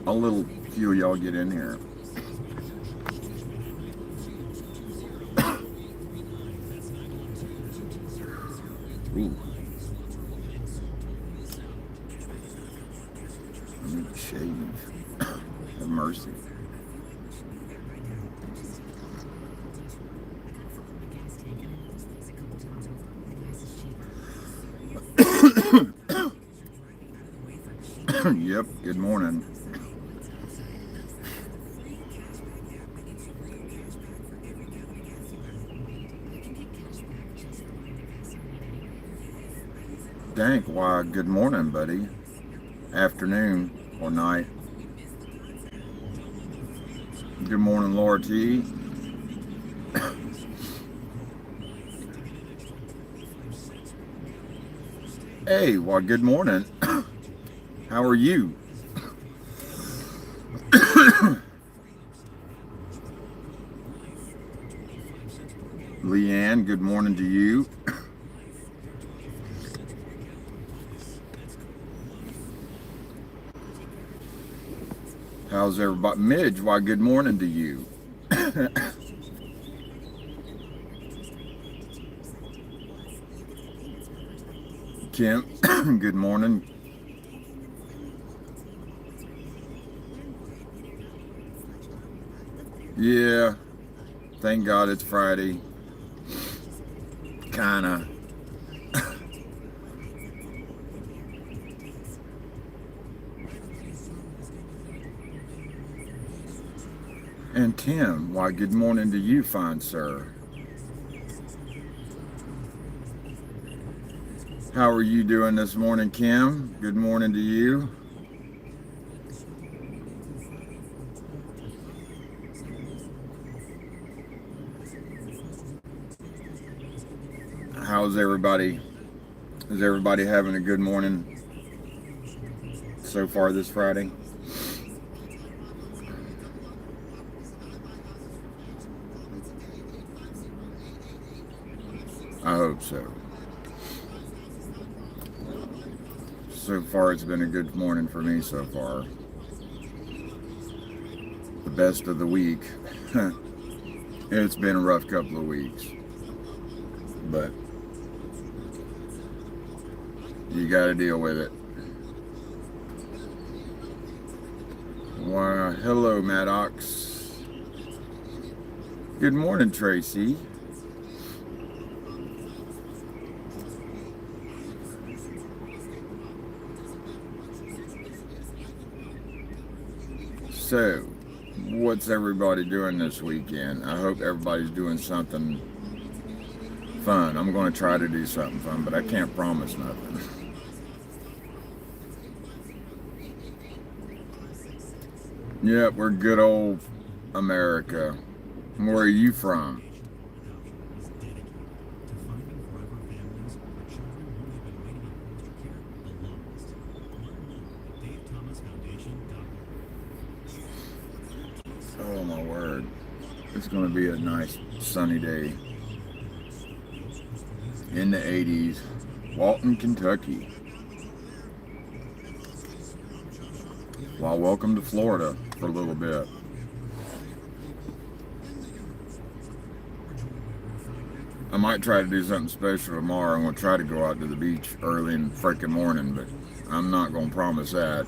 A little few of y'all get in here. Ooh. I need to shave. Have mercy. Yep, good morning. Dank, why, good morning, buddy. Afternoon or night. Good morning, Laura T. Hey, why, good morning. How are you? Leanne, good morning to you. How's everybody? Midge, why, good morning to you. Kim, good morning. Yeah, thank God it's Friday. Kinda. And Tim, why, good morning to you, fine sir. How are you doing this morning, Kim? Good morning to you. How's everybody? Is everybody having a good morning so far this Friday? I hope so. So far, it's been a good morning for me so far. The best of the week. It's been a rough couple of weeks, but you got to deal with it. Why, hello, Maddox. Good morning, Tracy. So, what's everybody doing this weekend? I hope everybody's doing something fun. I'm going to try to do something fun, but I can't promise nothing. Yep, we're good old America. Where are you from? Oh my word. It's going to be a nice sunny day in the 80s. Walton, Kentucky. Well, welcome to Florida for a little bit. I might try to do something special tomorrow. I'm going to try to go out to the beach early in the freaking morning, but I'm not going to promise that.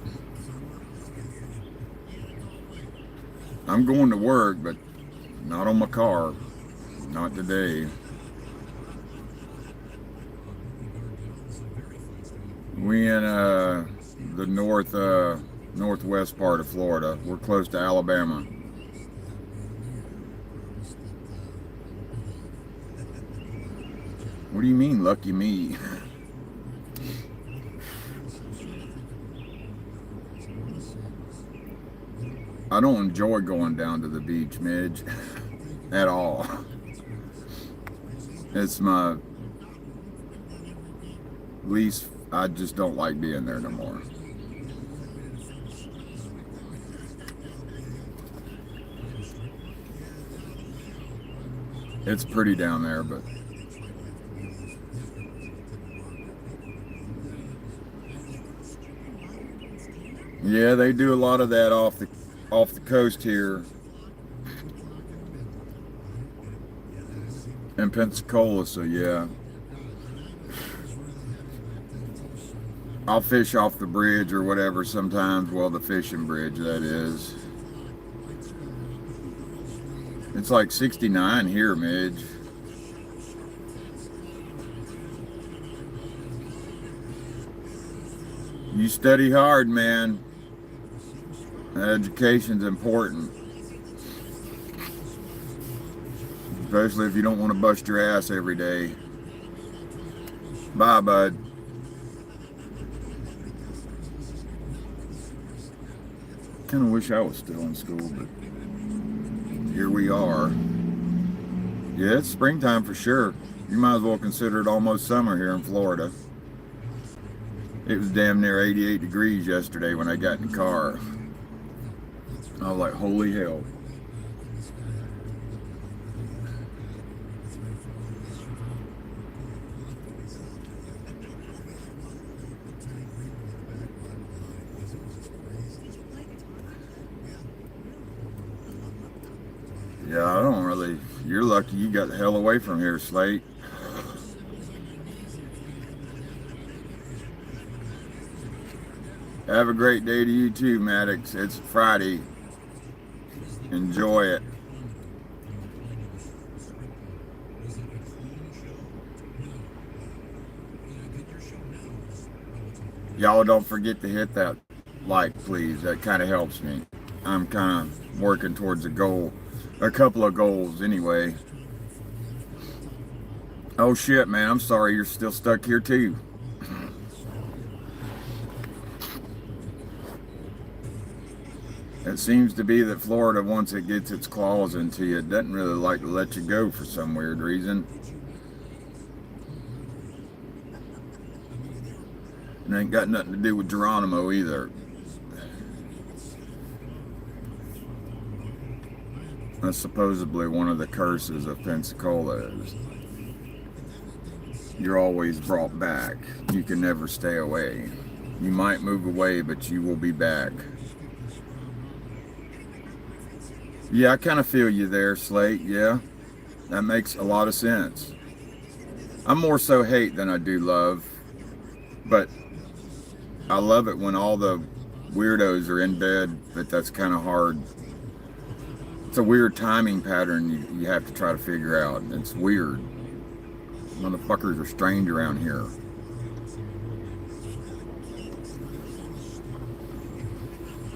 I'm going to work, but not on my car. Not today. We in the northwest part of Florida. We're close to Alabama. What do you mean, lucky me? I don't enjoy going down to the beach, Midge, at all. It's my least, I just don't like being there no more. It's pretty down there, but Yeah, they do a lot of that off the coast here in Pensacola. So yeah, I'll fish off the bridge or whatever sometimes. Well, the fishing bridge, that is. It's like 69 here, Midge. You study hard, man. Education's important. Especially if you don't want to bust your ass every day. Bye, bud. Kind of wish I was still in school, but here we are. Yeah, it's springtime for sure. You might as well consider it almost summer here in Florida. It was damn near 88 degrees yesterday when I got in the car. I was like, holy hell. Yeah, I don't really. You're lucky you got the hell away from here, Slate. Have a great day to you too, Maddox. It's Friday. Enjoy it. Y'all don't forget to hit that like, please. That kind of helps me. I'm kind of working towards a goal. A couple of goals, anyway. Oh shit, man. I'm sorry you're still stuck here too. It seems to be that Florida, once it gets its claws into you, it doesn't really like to let you go for some weird reason. And ain't got nothing to do with Geronimo either. That's supposedly one of the curses of Pensacola is you're always brought back. You can never stay away. You might move away, but you will be back. Yeah, I kind of feel you there, Slate. Yeah, that makes a lot of sense. I'm more so hate than I do love, but I love it when all the weirdos are in bed, but that's kind of hard. It's a weird timing pattern you have to try to figure out. It's weird. Motherfuckers are strange around here.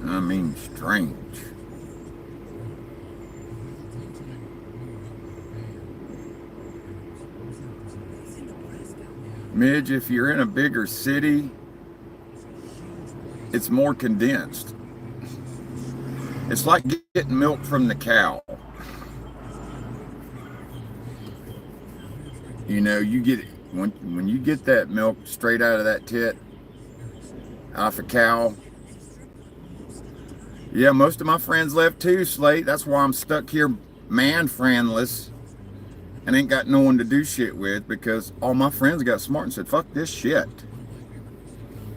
I mean strange. Midge, if you're in a bigger city, it's more condensed. It's like getting milk from the cow. You know, you get when you get that milk straight out of that tit, off a cow. Yeah, most of my friends left too, Slate. That's why I'm stuck here man-friendless and ain't got no one to do shit with because all my friends got smart and said, fuck this shit.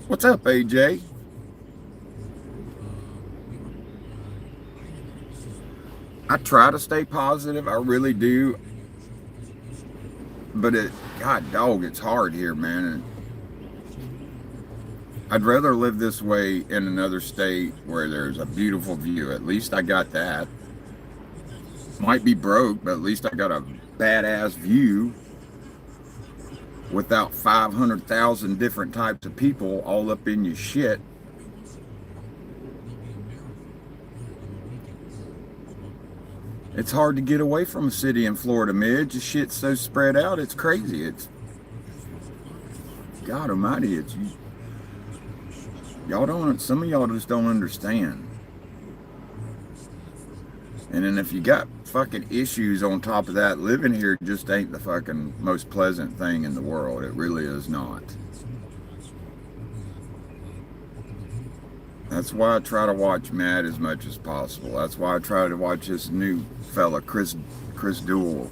What's up, AJ? I try to stay positive, I really do. But God dog, it's hard here, man. I'd rather live this way in another state where there's a beautiful view. At least I got that. Might be broke, but at least I got a badass view without 500,000 different types of people all up in your shit. It's hard to get away from a city in Florida, Midge. The shit's so spread out, it's crazy. It's God almighty, it's y'all don't, some of y'all just don't understand. And then if you got fucking issues on top of that, living here just ain't the fucking most pleasant thing in the world. It really is not. That's why I try to watch Matt as much as possible. That's why I try to watch this new fella, Chris Duell,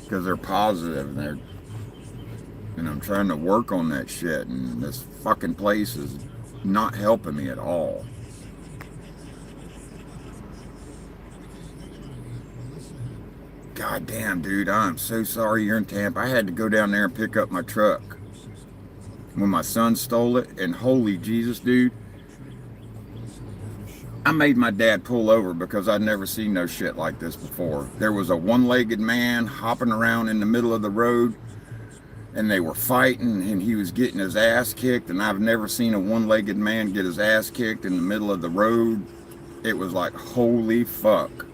because they're positive and I'm trying to work on that shit. And this fucking place is not helping me at all. God damn, dude, I'm so sorry you're in Tampa. I had to go down there and pick up my truck when my son stole it. And holy Jesus, dude, I made my dad pull over because I'd never seen no shit like this before. There was a one-legged man hopping around in the middle of the road, and they were fighting, and he was getting his ass kicked, and I've never seen a one-legged man get his ass kicked in the middle of the road. It was like, holy fuck.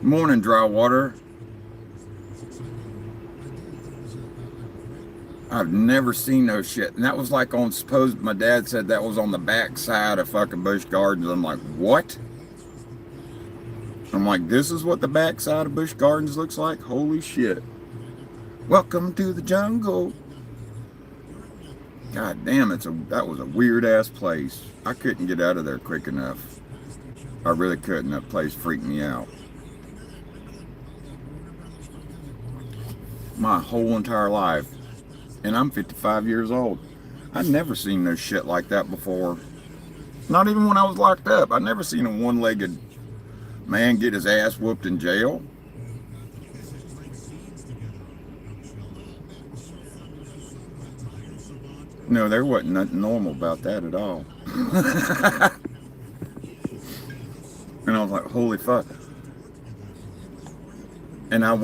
Morning, dry water. I've never seen no shit. And that was like on, suppose my dad said that was on the back side of fucking Busch Gardens. I'm like, what? I'm like, this is what the back side of Busch Gardens looks like? Holy shit. Welcome to the jungle. God damn, that was a weird ass place. I couldn't get out of there quick enough. I really couldn't. That place freaked me out. My whole entire life. And I'm 55 years old. I'd never seen no shit like that before. Not even when I was locked up. I'd never seen a one-legged man get his ass whooped in jail. No, there wasn't nothing normal about that at all. And I was like, holy fuck. And I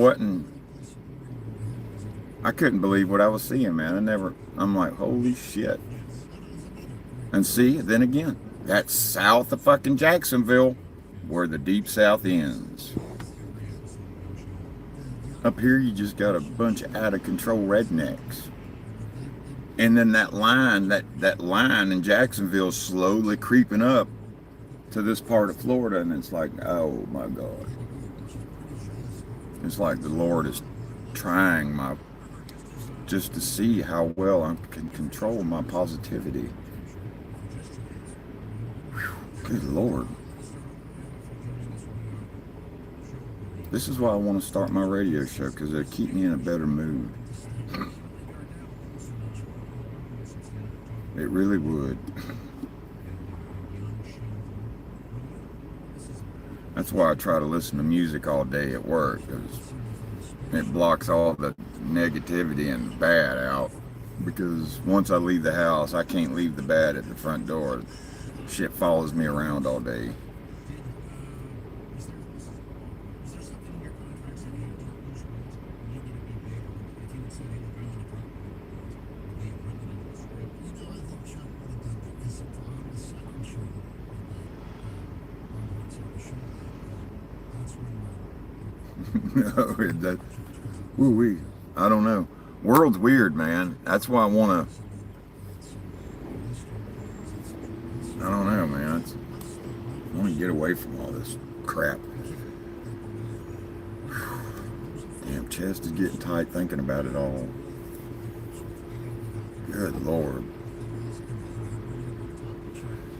couldn't believe what I was seeing, man. I'm like, holy shit. And see, then again, that's south of fucking Jacksonville, where the deep south ends. Up here, you just got a bunch of out of control rednecks. And then that line in Jacksonville slowly creeping up to this part of Florida, and it's like, oh my God. It's like the Lord is trying just to see how well I can control my positivity. Whew, good Lord. This is why I want to start my radio show, because it'll keep me in a better mood. It really would. That's why I try to listen to music all day at work, because it blocks all the negativity and bad out. Because once I leave the house, I can't leave the bad at the front door. Shit follows me around all day. No, ooh-wee. I don't know. World's weird, man. That's why I want to. I don't know, man. I want to get away from all this crap. Damn, chest is getting tight thinking about it all. Good Lord.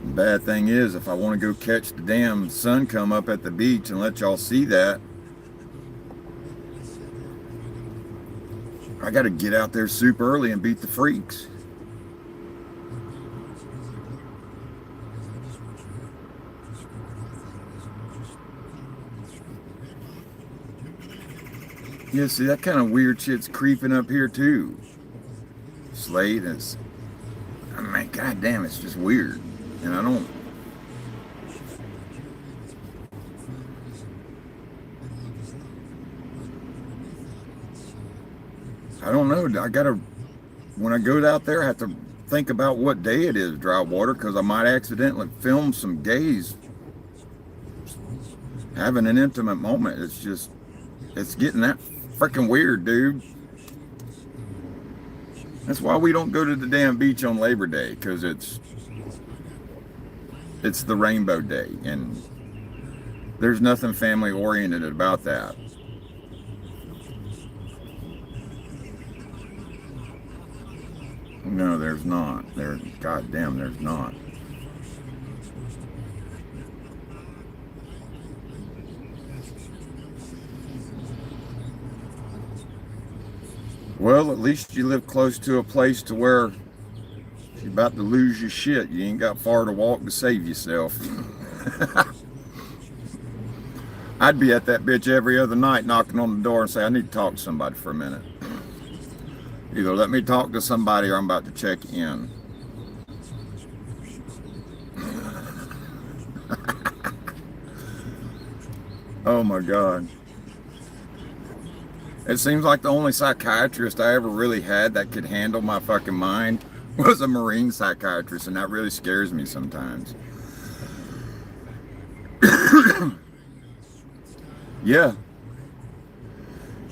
The bad thing is, if I want to go catch the damn sun come up at the beach and let y'all see that, I got to get out there super early and beat the freaks. Yeah, see, that kind of weird shit's creeping up here too. Slate is, I mean, goddamn, it's just weird. And I don't know. When I go out there, I have to think about what day it is, dry water, because I might accidentally film some gays having an intimate moment. It's getting that freaking weird, dude. That's why we don't go to the damn beach on Labor Day, because it's the rainbow day, and there's nothing family oriented about that. No, there's not. Goddamn, there's not. Well, at least you live close to a place to where if you're about to lose your shit, you ain't got far to walk to save yourself. I'd be at that bitch every other night knocking on the door and say, I need to talk to somebody for a minute. Either let me talk to somebody or I'm about to check in. Oh my God. It seems like the only psychiatrist I ever really had that could handle my fucking mind was a Marine psychiatrist, and that really scares me sometimes. Yeah,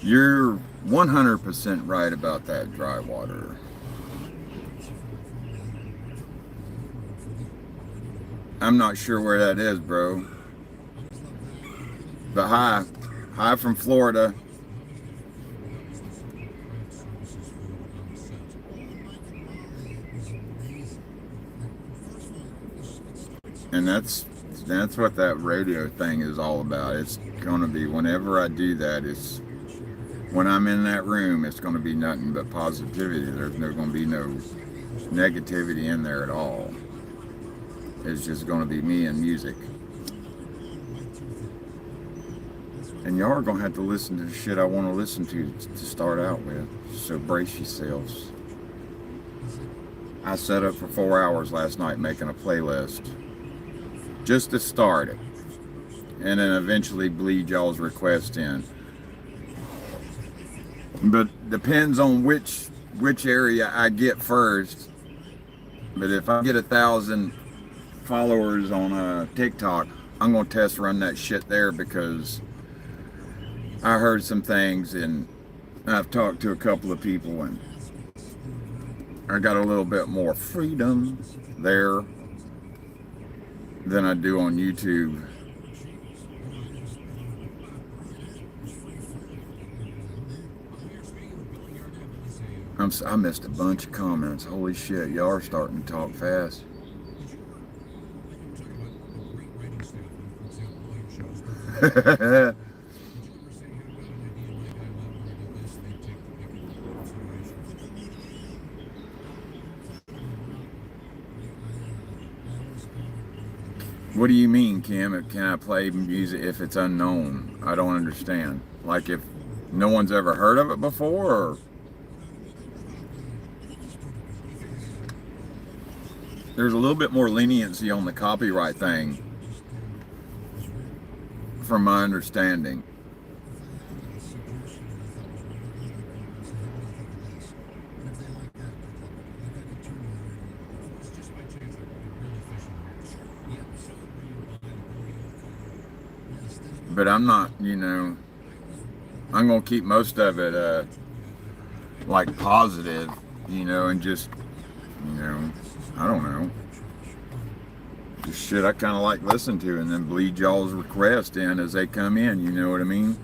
you're 100% right about that dry water. I'm not sure where that is, bro. But hi from Florida. And that's what that radio thing is all about. It's gonna be, whenever I do that, it's when I'm in that room, it's gonna be nothing but positivity. There's gonna be no negativity in there at all. It's just gonna be me and music. And y'all are gonna have to listen to the shit I want to listen to start out with. So brace yourselves. I sat up for 4 hours last night making a playlist just to start it, and then eventually bleed y'all's request in. But depends on which area I get first. But if I get 1,000 followers on TikTok, I'm gonna test run that shit there, because I heard some things and I've talked to a couple of people and I got a little bit more freedom there than I do on YouTube. I missed a bunch of comments. Holy shit, y'all are starting to talk fast. What do you mean, Kim? Can I play music if it's unknown? I don't understand. Like if no one's ever heard of it before? Or... There's a little bit more leniency on the copyright thing, from my understanding. But I'm not, I'm going to keep most of it like positive, and just, I don't know. Just shit I kind of like listening to, and then bleed y'all's request in as they come in, you know what I mean?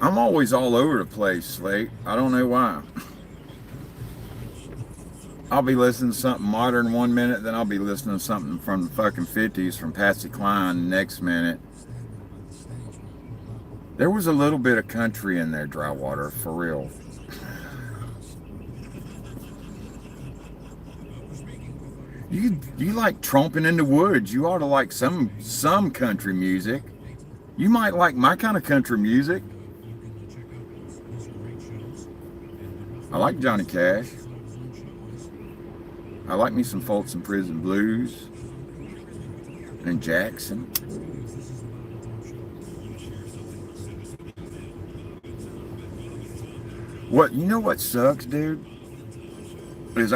I'm always all over the place, Slate. I don't know why. I'll be listening to something modern 1 minute, then I'll be listening to something from the fucking 50s from Patsy Cline next minute. There was a little bit of country in there, Dry Water, for real. You like tromping in the woods. You ought to like some country music. You might like my kind of country music. I like Johnny Cash. I like me some Folsom Prison Blues and Jackson. What sucks, dude? Is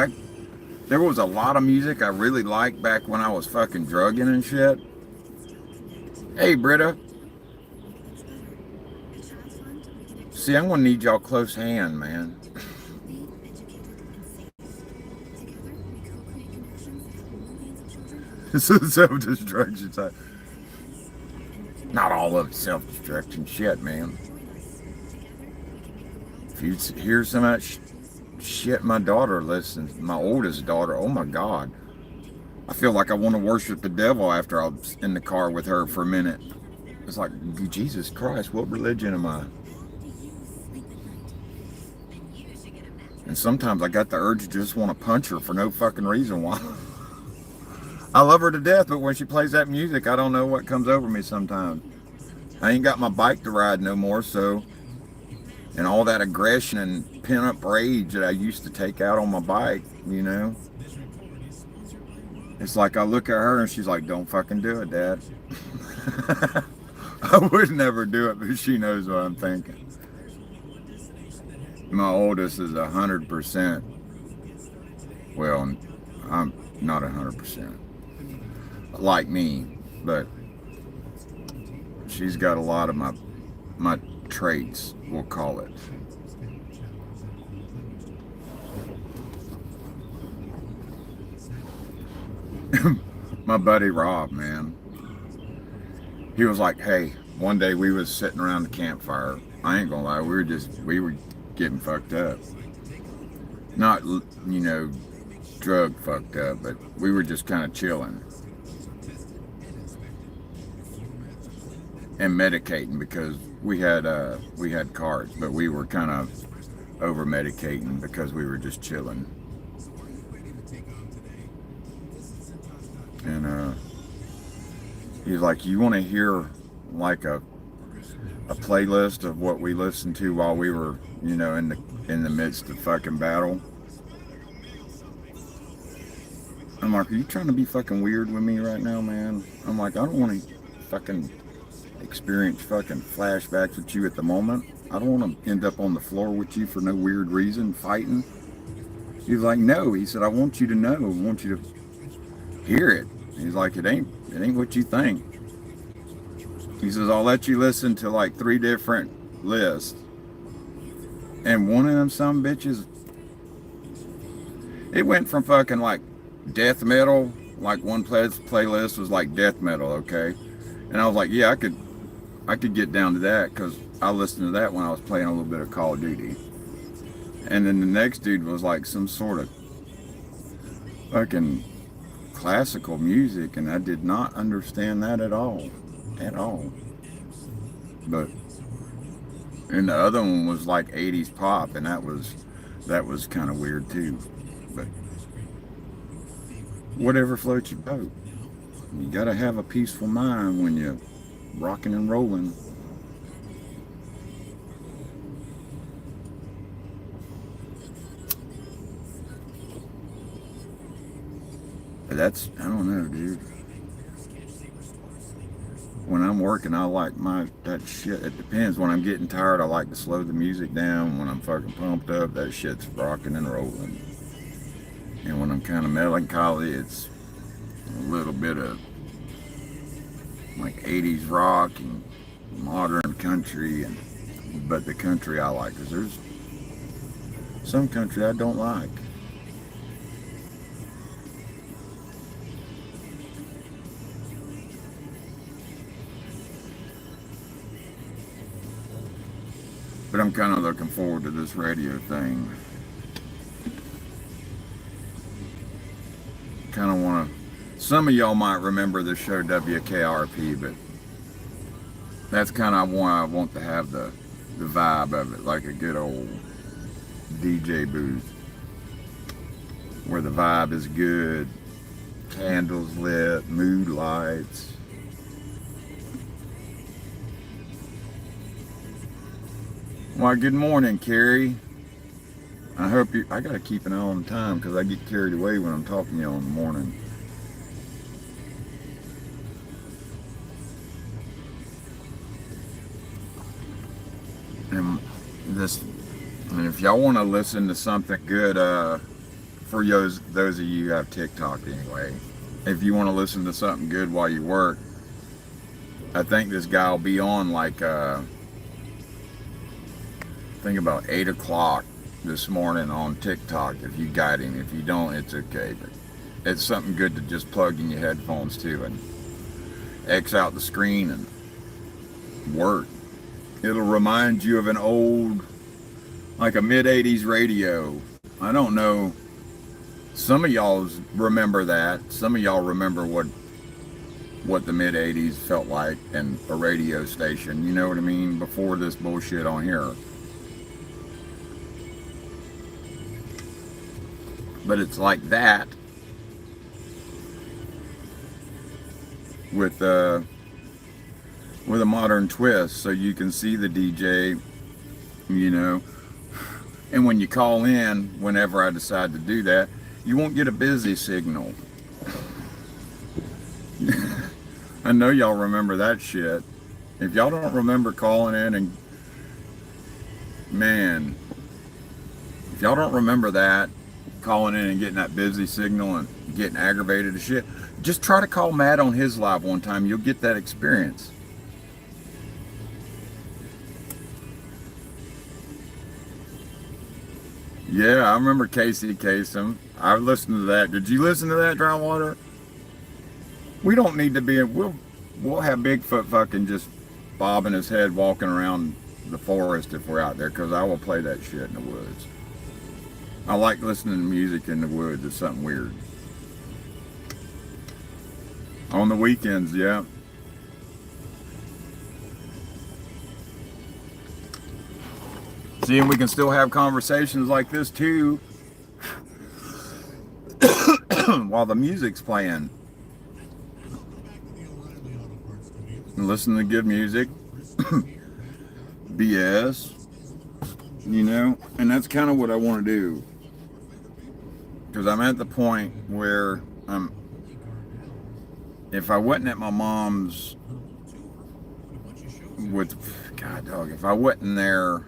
there was a lot of music I really liked back when I was fucking drugging and shit. Hey, Britta. See, I'm gonna need y'all close hand, man. This is self-destruction side. Not all of it's self-destruction shit, man. If you hear so much shit my daughter listens, my oldest daughter, oh my God. I feel like I want to worship the devil after I'm in the car with her for a minute. It's like, Jesus Christ, what religion am I? And sometimes I got the urge to just want to punch her for no fucking reason. Why? I love her to death, but when she plays that music, I don't know what comes over me sometimes. I ain't got my bike to ride no more, so, and all that aggression and pent-up rage that I used to take out on my bike, you know. It's like I look at her and she's like, don't fucking do it, Dad. I would never do it, but she knows what I'm thinking. My oldest is 100%. Well, I'm not 100% like me, but she's got a lot of my traits, we'll call it. My buddy Rob, man, he was like, hey, one day we was sitting around the campfire. I ain't gonna lie, we were getting fucked up. Not, you know, drug fucked up, but we were just kind of chilling and medicating because we had cards, but we were kind of over medicating because we were just chilling. And he's like, you want to hear like a playlist of what we listened to while we were, you know, in the midst of fucking battle? I'm like, are you trying to be fucking weird with me right now, man? I'm like, I don't want to fucking experience fucking flashbacks with you at the moment. I don't want to end up on the floor with you for no weird reason, fighting. He's like, no. He said, I want you to know. I want you to hear it. He's like, it ain't what you think. He says, I'll let you listen to like 3 different lists. And one of them some bitches, it went from fucking like death metal, like one playlist was like death metal, okay? And I was like, yeah, I could get down to that because I listened to that when I was playing a little bit of Call of Duty. And then the next dude was like some sort of fucking classical music, and I did not understand that at all. But and the other one was like 80s pop, and that was kind of weird too. But whatever floats your boat. You gotta have a peaceful mind when you're rocking and rolling. But that's, I don't know, dude. When I'm working, I like that shit. It depends. When I'm getting tired, I like to slow the music down. When I'm fucking pumped up, that shit's rocking and rolling. And when I'm kind of melancholy, it's a little bit of like 80s rock and modern country. But the country I like, because there's some country I don't like. But I'm kind of looking forward to this radio thing. Kind of want to. Some of y'all might remember the show WKRP, but that's kind of why I want to have the vibe of it, like a good old DJ booth, where the vibe is good, candles lit, mood lights. Why, good morning, Carrie. I hope you. I gotta keep an eye on time because I get carried away when I'm talking to you in the morning. And if y'all want to listen to something good, for those of you who have TikTok anyway, if you want to listen to something good while you work, I think this guy will be on like I think about 8 o'clock this morning on TikTok if you got him. If you don't, it's okay, but it's something good to just plug in your headphones to and X out the screen and work. It'll remind you of an old, like a mid-80s radio. I don't know, some of y'all remember that. Some of y'all remember what the mid-80s felt like in a radio station, you know what I mean, before this bullshit on here. But it's like that, with a modern twist, so you can see the DJ, you know. And when you call in, whenever I decide to do that, you won't get a busy signal. I know y'all remember that shit. If y'all don't remember calling in and, man, if y'all don't remember that, calling in and getting that busy signal and getting aggravated as shit, just try to call Matt on his live one time. You'll get that experience. Yeah, I remember Casey Kasem. I listened to that. Did you listen to that, Drownwater? We don't need to be. We'll have Bigfoot fucking just bobbing his head walking around the forest if we're out there, because I will play that shit in the woods. I like listening to music in the woods. It's something weird. On the weekends, yeah. See, and we can still have conversations like this too while the music's playing. And listen to good music. BS. You know? And that's kind of what I want to do. Because I'm at the point where if I wasn't at my mom's with, God dog, if I wasn't there,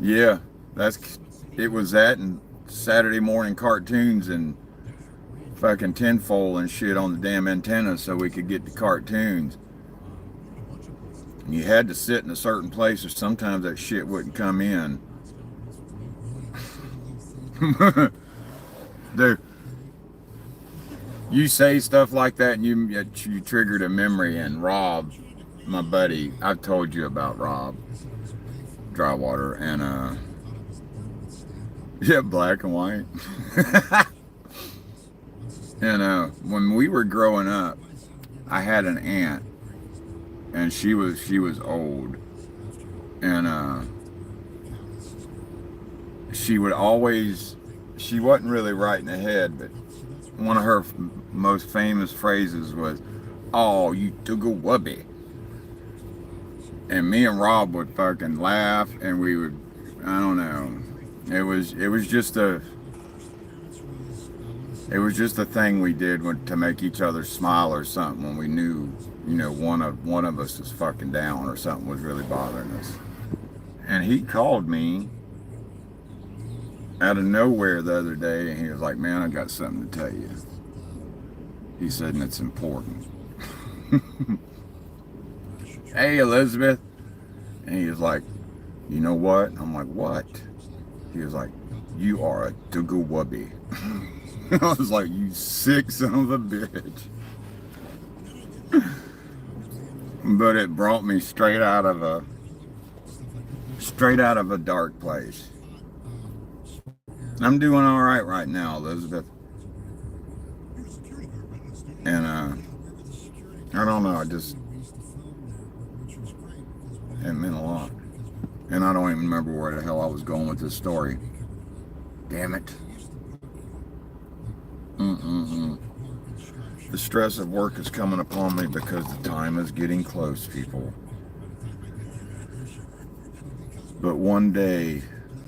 yeah, it was that and Saturday morning cartoons and fucking tinfoil and shit on the damn antenna so we could get the cartoons. And you had to sit in a certain place or sometimes that shit wouldn't come in. Dude, you say stuff like that and you triggered a memory. And Rob, my buddy, I've told you about Rob Drywater, and yeah, black and white. And when we were growing up, I had an aunt, and she was old, and she would always, she wasn't really right in the head, but one of her most famous phrases was, "Oh, you took a wubby." And me and Rob would fucking laugh, and we would, I don't know, it was just a thing we did to make each other smile or something when we knew, you know, one of us was fucking down or something was really bothering us. And he called me out of nowhere the other day, and he was like, "Man, I got something to tell you." He said, and it's important. "Hey, Elizabeth." And he was like, "You know what?" I'm like, "What?" He was like, "You are a dugga wubby." I was like, "You sick son of a bitch." But it brought me straight out of a dark place. I'm doing all right now, Elizabeth. And I don't know, it meant a lot. And I don't even remember where the hell I was going with this story. Damn it. The stress of work is coming upon me because the time is getting close, people. But one day,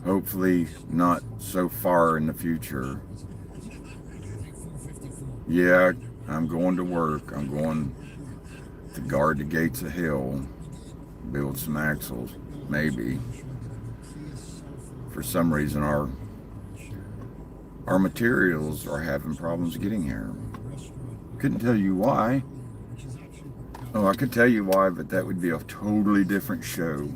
hopefully not so far in the future, yeah, I'm going to work. I'm going to guard the gates of hell, build some axles, maybe. For some reason, our materials are having problems getting here. Couldn't tell you why. Oh, I could tell you why, but that would be a totally different show.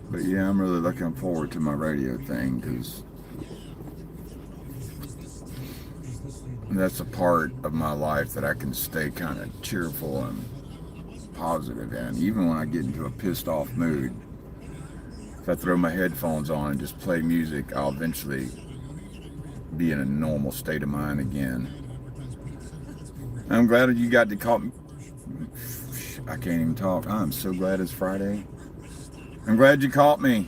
But yeah, I'm really looking forward to my radio thing, because that's a part of my life that I can stay kind of cheerful and positive in. Even when I get into a pissed off mood, if I throw my headphones on and just play music, I'll eventually be in a normal state of mind again. I'm glad that you got to call me. I can't even talk. I'm so glad it's Friday. I'm glad you caught me.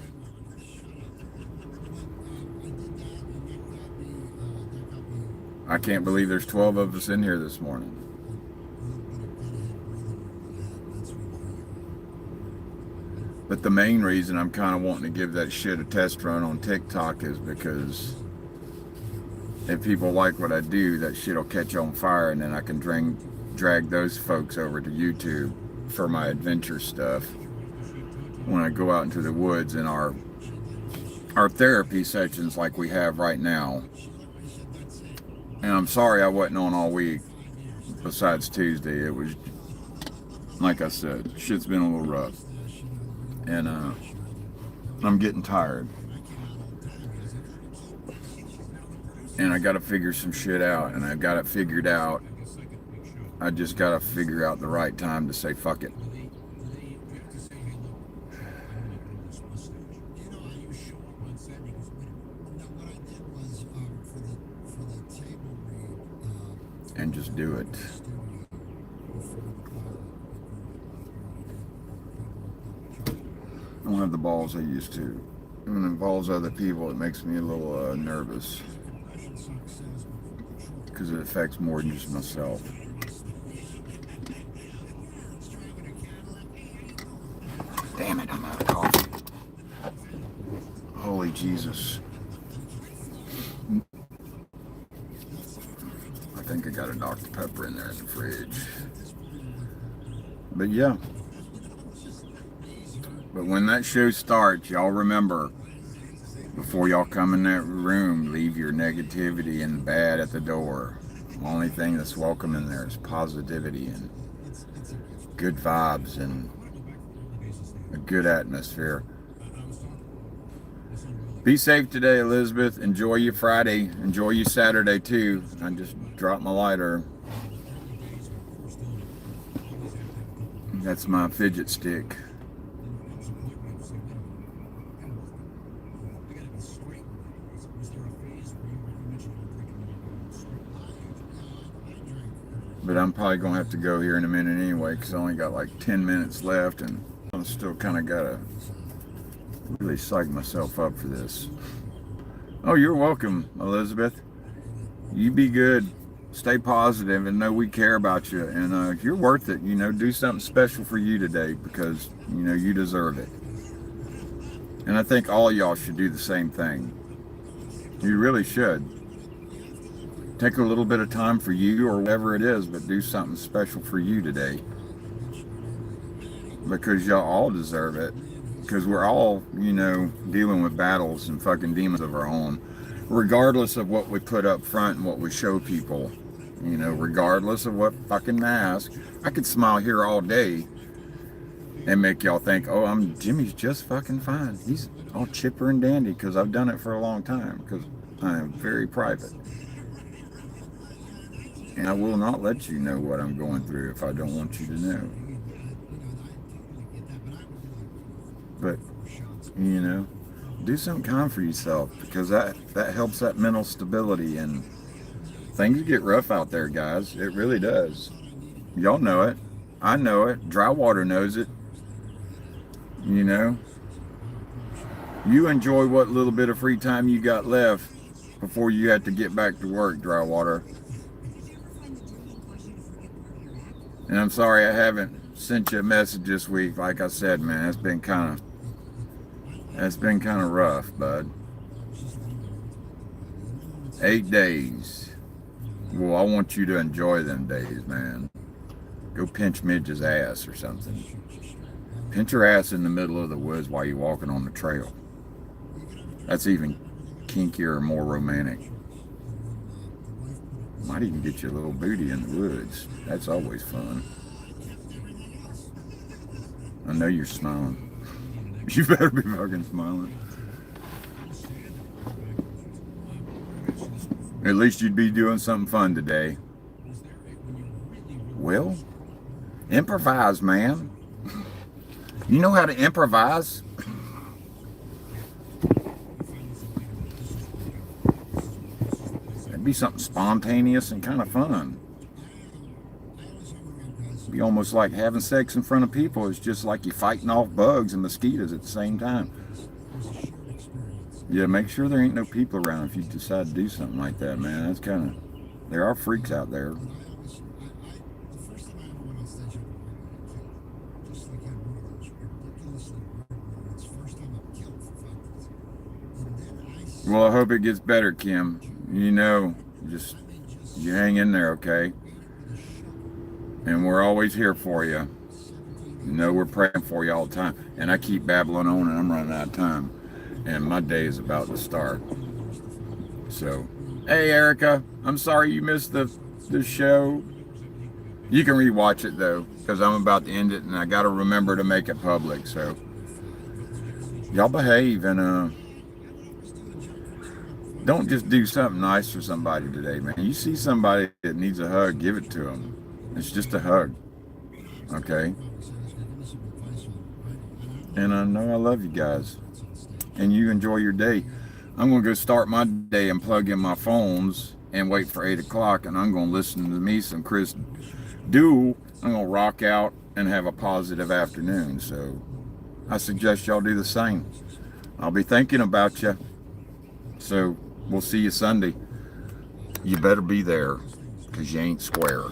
I can't believe there's 12 of us in here this morning. But the main reason I'm kind of wanting to give that shit a test run on TikTok is because if people like what I do, that shit will catch on fire, and then I can drag those folks over to YouTube for my adventure stuff when I go out into the woods in our therapy sessions like we have right now. And I'm sorry I wasn't on all week besides Tuesday. It was, like I said, shit's been a little rough. And I'm getting tired. And I got to figure some shit out. And I got it figured out. I just got to figure out the right time to say fuck it. And just do it. I don't have the balls I used to. When it involves other people, it makes me a little nervous. Because it affects more than just myself. Damn it, I'm out of coffee. Holy Jesus. I think I got a Dr. Pepper in there in the fridge. But yeah. But when that show starts, y'all remember, before y'all come in that room, leave your negativity and bad at the door. The only thing that's welcome in there is positivity and good vibes and a good atmosphere. Be safe today, Elizabeth. Enjoy your Friday. Enjoy your Saturday, too. I just dropped my lighter. That's my fidget stick. But I'm probably going to have to go here in a minute anyway, because I only got like 10 minutes left, and I'm still kind of got to really psych myself up for this. Oh, you're welcome, Elizabeth. You be good. Stay positive and know we care about you. And you're worth it. You know, do something special for you today, because, you know, you deserve it. And I think all of y'all should do the same thing. You really should. Take a little bit of time for you or whatever it is, but do something special for you today. Because y'all all deserve it. Because we're all, you know, dealing with battles and fucking demons of our own. Regardless of what we put up front and what we show people. You know, regardless of what fucking mask. I could smile here all day and make y'all think, oh, Jimmy's just fucking fine. He's all chipper and dandy, because I've done it for a long time. Because I am very private. And I will not let you know what I'm going through if I don't want you to know. But, you know, do something kind for yourself, because that helps that mental stability. And things get rough out there, guys. It really does. Y'all know it. I know it. Dry water knows it. You know. You enjoy what little bit of free time you got left before you have to get back to work, Dry water. And I'm sorry I haven't sent you a message this week. Like I said, man, it's been kind of rough, bud. 8 days. Well, I want you to enjoy them days, man. Go pinch Midge's ass or something. Pinch her ass in the middle of the woods while you're walking on the trail. That's even kinkier or more romantic. Might even get you a little booty in the woods. That's always fun. I know you're smiling. You better be fucking smiling. At least you'd be doing something fun today. Well, improvise, man. You know how to improvise? It'd be something spontaneous and kind of fun. be almost like having sex in front of people. It's just like you're fighting off bugs and mosquitoes at the same time. Yeah, make sure there ain't no people around if you decide to do something like that, man. That's kind of, there are freaks out there. Well, I hope it gets better, Kim. You know, just you hang in there, okay? And we're always here for you. You know, we're praying for you all the time. And I keep babbling on and I'm running out of time. And my day is about to start. So, hey, Erica, I'm sorry you missed the show. You can rewatch it, though, because I'm about to end it and I got to remember to make it public. So, y'all behave and, don't just do something nice for somebody today, man. You see somebody that needs a hug, give it to them. It's just a hug, okay? And I know I love you guys. And you enjoy your day. I'm going to go start my day and plug in my phones and wait for 8 o'clock. And I'm going to listen to me some Chris Duell. I'm going to rock out and have a positive afternoon. So I suggest y'all do the same. I'll be thinking about you. So we'll see you Sunday. You better be there because you ain't square.